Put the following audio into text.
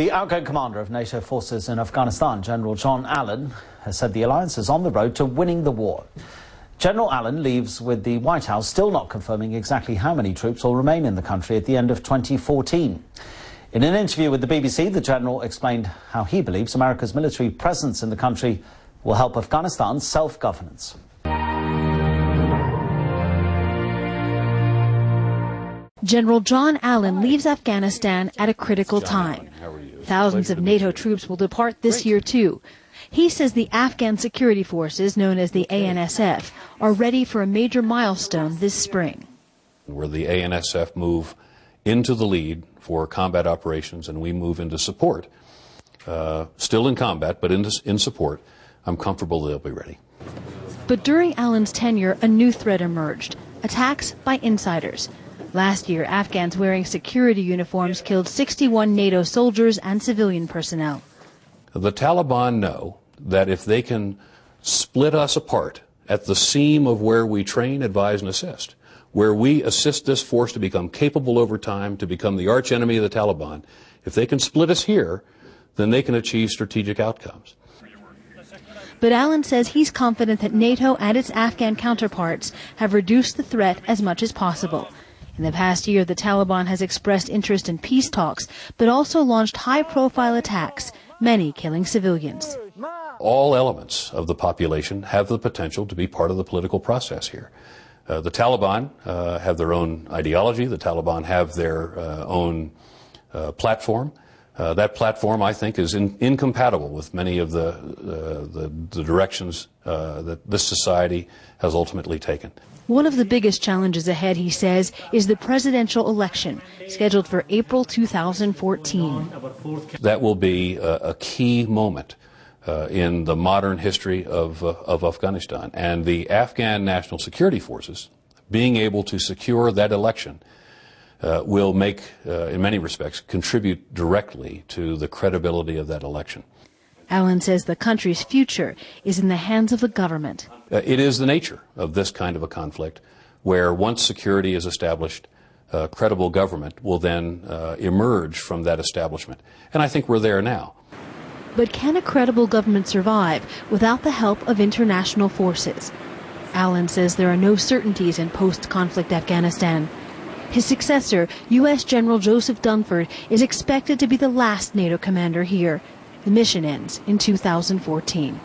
The outgoing commander of NATO forces in Afghanistan, General John Allen, has said the alliance is on the road to winning the war. General Allen leaves with the White House still not confirming exactly how many troops will remain in the country at the end of 2014. In an interview with the BBC, the general explained how he believes America's military presence in the country will help Afghanistan's self-governance. General John Allen leaves Afghanistan at a critical time. Thousands of NATO troops will depart this year too. He says the Afghan security forces, known as the ANSF, are ready for a major milestone this spring. Where the ANSF move into the lead for combat operations and we move into support, still in combat, but in support, I'm comfortable they'll be ready. But during Allen's tenure, a new threat emerged: attacks by insiders. Last year, Afghans wearing security uniforms killed 61 NATO soldiers and civilian personnel. The Taliban know that if they can split us apart at the seam of where we train, advise, and assist, where we assist this force to become capable over time, to become the archenemy of the Taliban, if they can split us here, then they can achieve strategic outcomes. But Allen says he's confident that NATO and its Afghan counterparts have reduced the threat as much as possible. In the past year, the Taliban has expressed interest in peace talks, but also launched high-profile attacks, many killing civilians. All elements of the population have the potential to be part of the political process here. The Taliban have their own ideology. The Taliban have their own platform. That platform, I think, is incompatible with many of the directions that this society has ultimately taken. One of the biggest challenges ahead, he says, is the presidential election, scheduled for April 2014. That will be a key moment in the modern history of Afghanistan. And the Afghan National Security Forces, being able to secure that election, will make, in many respects, contribute directly to the credibility of that election. Allen says the country's future is in the hands of the government. It is the nature of this kind of a conflict, where once security is established, credible government will then emerge from that establishment. And I think we're there now. But can a credible government survive without the help of international forces? Allen says there are no certainties in post-conflict Afghanistan. His successor, U.S. General Joseph Dunford, is expected to be the last NATO commander here. The mission ends in 2014.